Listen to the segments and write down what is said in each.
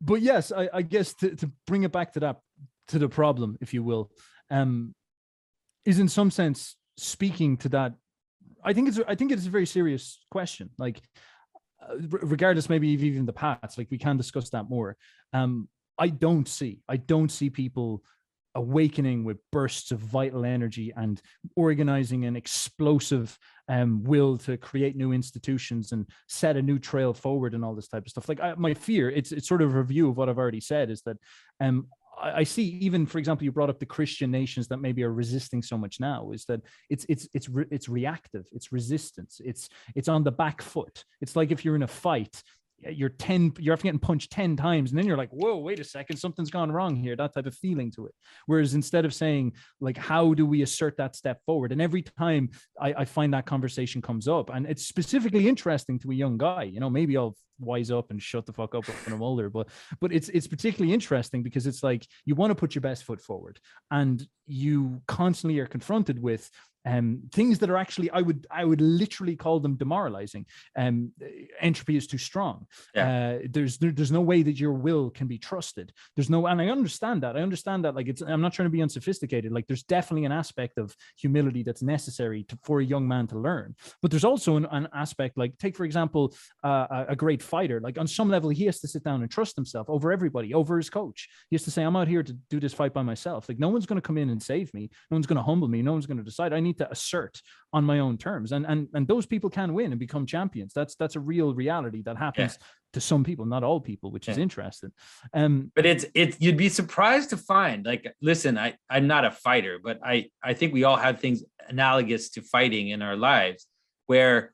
But yes, I guess to bring it back to that, to the problem, if you will, is in some sense speaking to that. I think it's a very serious question. Like, regardless, maybe even the past, like we can discuss that more. I don't see people awakening with bursts of vital energy and organizing an explosive will to create new institutions and set a new trail forward and all this type of stuff. Like, my fear, it's sort of a review of what I've already said, is that I see, even, for example, you brought up the Christian nations that maybe are resisting so much now, is that it's reactive, it's resistance, it's on the back foot. It's like if you're in a fight, you're after getting punched 10 times, and then you're like, whoa, wait a second, something's gone wrong here, that type of feeling to it. Whereas instead of saying, like, how do we assert that step forward? And every time I find that conversation comes up, and it's specifically interesting to a young guy, you know, maybe I'll wise up and shut the fuck up when I'm older, but it's particularly interesting because it's like you want to put your best foot forward, and you constantly are confronted with things that are actually, I would literally call them demoralizing. Entropy is too strong. Yeah. There's no way that your will can be trusted. And I understand that. Like, I'm not trying to be unsophisticated. Like, there's definitely an aspect of humility that's necessary for a young man to learn. But there's also an aspect, like, take, for example, a great fighter. Like, on some level, he has to sit down and trust himself over everybody, over his coach. He has to say, I'm out here to do this fight by myself. Like, no one's going to come in and save me. No one's going to humble me. No one's going to decide. I need to assert on my own terms, and those people can win and become champions. That's a real reality that happens to some people, not all people, which is interesting. But it's you'd be surprised to find, like, listen, I'm not a fighter, but I think we all have things analogous to fighting in our lives, where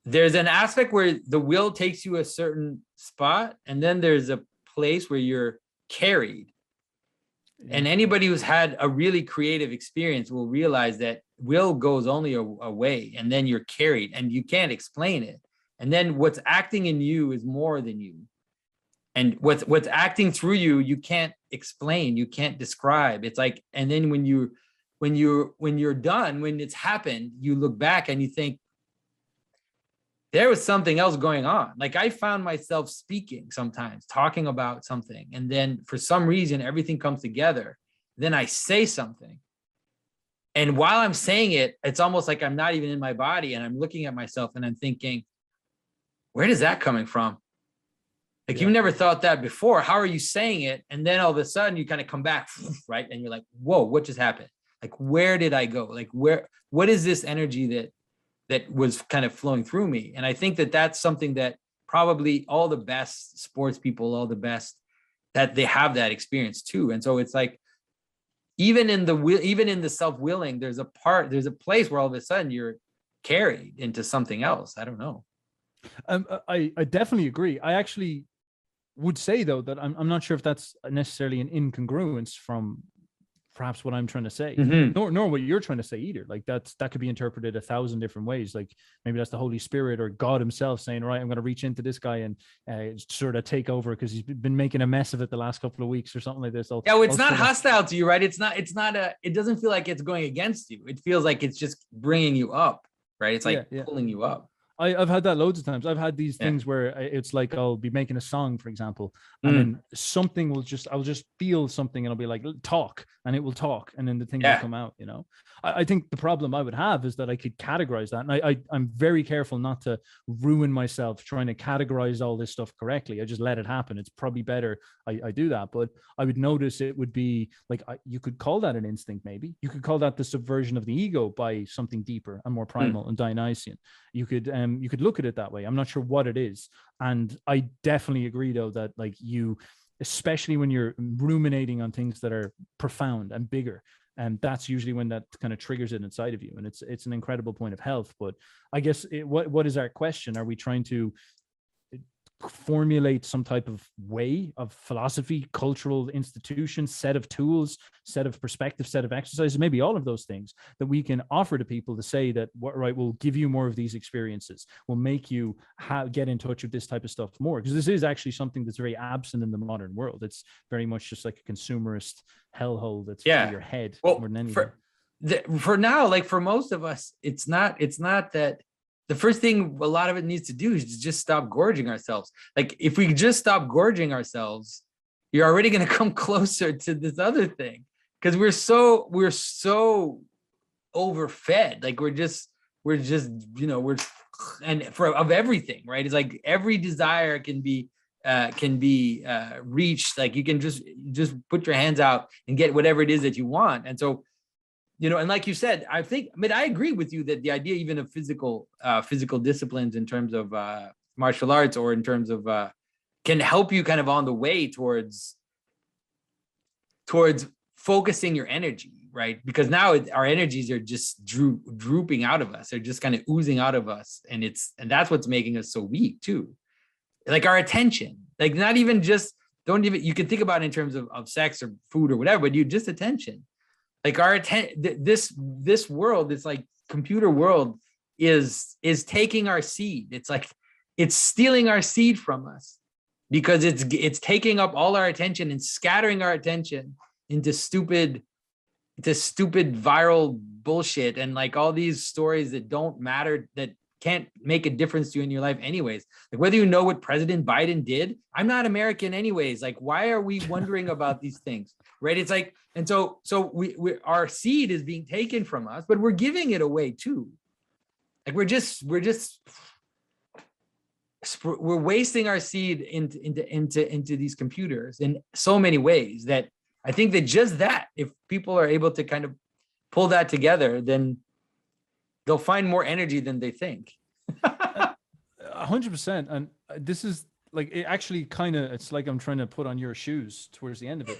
there's an aspect where the will takes you a certain spot, and then there's a place where you're carried. And anybody who's had a really creative experience will realize that will goes only a way, and then you're carried and you can't explain it. And then what's acting in you is more than you. And what's acting through you, you can't explain, you can't describe. It's like, and then when you're done, when it's happened, you look back and you think, there was something else going on. Like, I found myself speaking sometimes, talking about something, and then for some reason, everything comes together. Then I say something. And while I'm saying it, it's almost like I'm not even in my body, and I'm looking at myself and I'm thinking, where is that coming from? Like, you never thought that before. How are you saying it? And then all of a sudden you kind of come back, right? And you're like, whoa, what just happened? Like, where did I go? Like, what is this energy that was kind of flowing through me? And I think that that's something that probably all the best sports people, all the best, that they have that experience too. And so it's like, even in the self-willing, there's a place where all of a sudden you're carried into something else. I don't know. I definitely agree. I actually would say, though, that I'm not sure if that's necessarily an incongruence from perhaps what I'm trying to say, nor what you're trying to say either. Like, that could be interpreted 1,000 different ways. Like, maybe that's the Holy Spirit or God himself saying, right, I'm going to reach into this guy and sort of take over because he's been making a mess of it the last couple of weeks or something like this. It's not hostile to you, right? It doesn't feel like it's going against you. It feels like it's just bringing you up, right? It's like pulling you up. I've had that loads of times. I've had these things where it's like, I'll be making a song, for example, and then something I'll just feel something and I'll be like, talk, and it will talk. And then the thing will come out, you know. I think the problem I would have is that I could categorize that. And I'm very careful not to ruin myself trying to categorize all this stuff correctly. I just let it happen. It's probably better I do that. But I would notice it would be like, you could call that an instinct, maybe. You could call that the subversion of the ego by something deeper and more primal and Dionysian. You could look at it that way. I'm not sure what it is. And I definitely agree, though, that like especially when you're ruminating on things that are profound and bigger, and that's usually when that kind of triggers it inside of you. And it's an incredible point of health. But I guess what is our question? Are we trying to formulate some type of way of philosophy, cultural institution, set of tools, set of perspective, set of exercises, maybe all of those things that we can offer to people to say that, right, we'll give you more of these experiences, we'll make you get in touch with this type of stuff more, because this is actually something that's very absent in the modern world. It's very much just like a consumerist hellhole that's for your head more than anything. For now, like for most of us, it's not that the first thing a lot of it needs to do is just stop gorging ourselves. Like if we just stop gorging ourselves, you're already going to come closer to this other thing, because we're so overfed. Like we're just and of everything, right? It's like every desire can be reached. Like you can just put your hands out and get whatever it is that you want. And so, and like you said, I agree with you that the idea even of physical disciplines in terms of martial arts, or in terms of can help you kind of on the way towards focusing your energy, right? Because now our energies are just drooping out of us. They're just kind of oozing out of us. And that's what's making us so weak too. Like our attention, like not even just, you can think about it in terms of sex or food or whatever, but just attention. Like our this world, this like computer world is taking our seed. It's like, it's stealing our seed from us, because it's taking up all our attention and scattering our attention into stupid viral bullshit, and like all these stories that don't matter, that can't make a difference to you in your life anyways. Like whether you know what President Biden did, I'm not American anyways. Like why are we wondering about these things, right? It's like, and so we our seed is being taken from us, but we're giving it away too. Like we're wasting our seed into these computers in so many ways, that I think that just that, if people are able to kind of pull that together, then they'll find more energy than they think. 100%. And this is like, it actually kind of, it's like I'm trying to put on your shoes towards the end of it.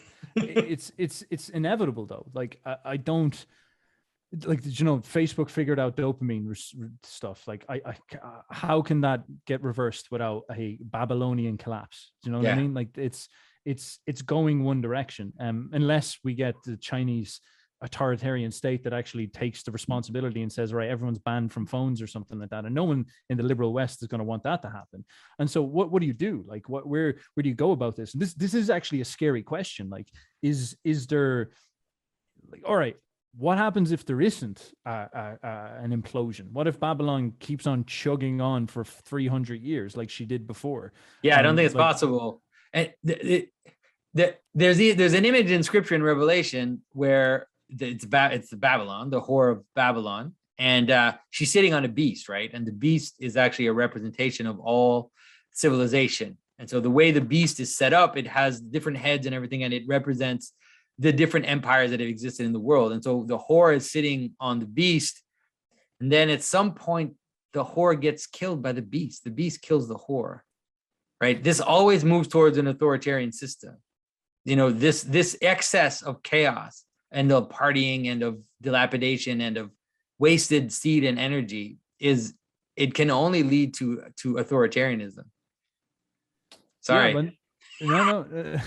It's inevitable though. Like I don't, like, did Facebook figured out dopamine stuff. Like how can that get reversed without a Babylonian collapse? Do you know what I mean? Like it's going one direction, unless we get the Chinese authoritarian state that actually takes the responsibility and says, right, everyone's banned from phones or something like that. And no one in the liberal West is going to want that to happen. And so what do you do? Like where do you go about this? And this is actually a scary question. Like, is there, like, all right, what happens if there isn't an implosion? What if Babylon keeps on chugging on for 300 years like she did before? Yeah, I don't think it's possible. And there's an image in Scripture in Revelation where it's the Babylon, the whore of Babylon, and she's sitting on a beast, right? And the beast is actually a representation of all civilization. And so the way the beast is set up, it has different heads and everything, and it represents the different empires that have existed in the world. And so the whore is sitting on the beast, and then at some point the whore gets killed by the beast. The beast kills the whore, right? This always moves towards an authoritarian system. This excess of chaos and of partying and of dilapidation and of wasted seed and energy it can only lead to authoritarianism. Sorry. Yeah, no.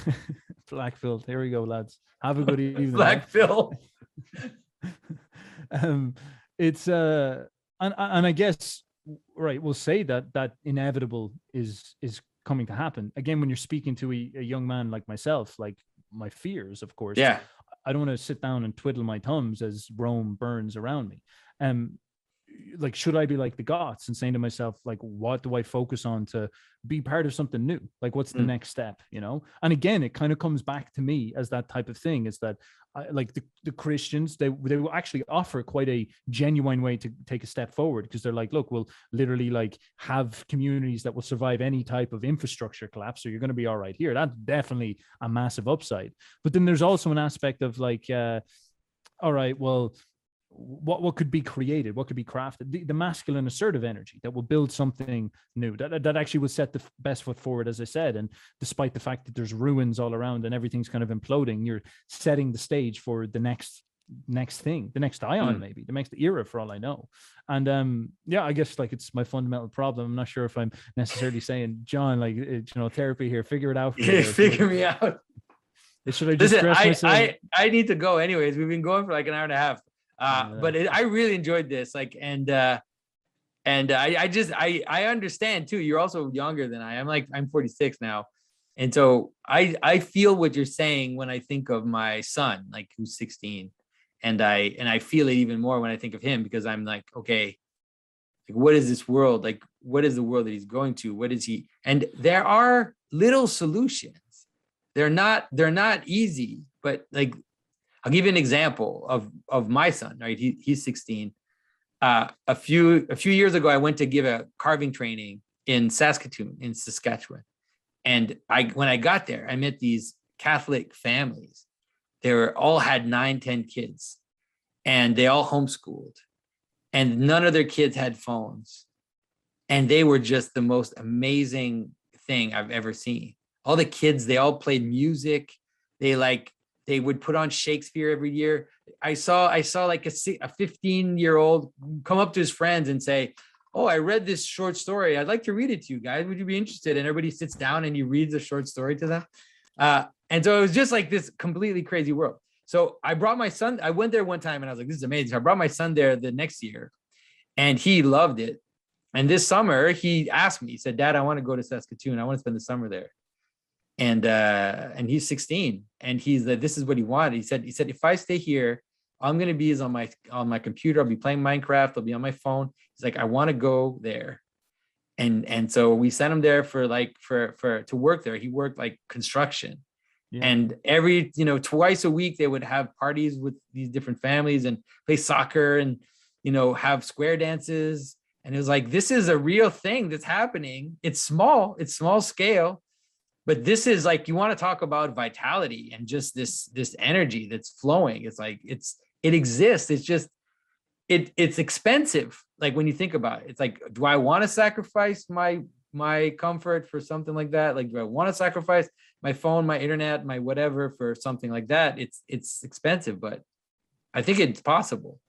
Black Phil. Here we go, lads. Have a good evening. Black Phil. It's and I guess, right, we'll say that inevitable is coming to happen. Again, when you're speaking to a young man like myself, like my fears, of course. Yeah. I don't want to sit down and twiddle my thumbs as Rome burns around me. Like, should I be like the Goths and saying to myself, like, what do I focus on to be part of something new? Like, what's the next step, And again, it kind of comes back to me as that type of thing, is that like the Christians, they will actually offer quite a genuine way to take a step forward, because they're like, look, we'll literally like have communities that will survive any type of infrastructure collapse. So you're going to be all right here. That's definitely a massive upside. But then there's also an aspect of like, all right, well, what could be created, what could be crafted, the masculine assertive energy that will build something new, that actually will set the best foot forward, as I said. And despite the fact that there's ruins all around and everything's kind of imploding, you're setting the stage for the next thing, the next ion, maybe the next era, for all I know. And yeah, I guess like it's my fundamental problem. I'm not sure if I'm necessarily saying, John, like, therapy here, figure it out. Figure me out. Should I just stress myself? I need to go anyways. We've been going for like an hour and a half. But I really enjoyed this, like, and I understand too. You're also younger than I am. I'm 46 now. And so I feel what you're saying when I think of my son, like, who's 16, and I feel it even more when I think of him, because I'm like, okay, Like, what is this world? Like, what is the world that he's going to? What is he? And there are little solutions. They're not easy, but like, I'll give you an example of my son, right? He's 16. A few years ago, I went to give a carving training in Saskatoon, in Saskatchewan. And when I got there, I met these Catholic families. They all had 9, 10 kids, and they all homeschooled, and none of their kids had phones. And they were just the most amazing thing I've ever seen. All the kids, they all played music. They would put on Shakespeare every year. I saw like a 15-year-old come up to his friends and say, "Oh, I read this short story. I'd like to read it to you guys. Would you be interested?" And everybody sits down and he reads a short story to them. And so it was just like this completely crazy world. So I brought my son. I went there one time and I was like, this is amazing. So I brought my son there the next year and he loved it. And this summer he asked me, he said, "Dad, I want to go to Saskatoon. I want to spend the summer there." And he's 16 and he's like, this is what he wanted. He said, if I stay here, I'm going to be on my computer. I'll be playing Minecraft. I'll be on my phone. He's like, I want to go there. And so we sent him there for to work there. He worked like construction. Yeah. And every, twice a week they would have parties with these different families and play soccer and, have square dances. And it was like, this is a real thing that's happening. It's small scale. But this is like, you want to talk about vitality and just this energy that's flowing. It's like, it exists. It's just, it's expensive. Like when you think about it, it's like, do I want to sacrifice my comfort for something like that? Like, do I want to sacrifice my phone, my internet, my whatever for something like that? It's expensive, but I think it's possible.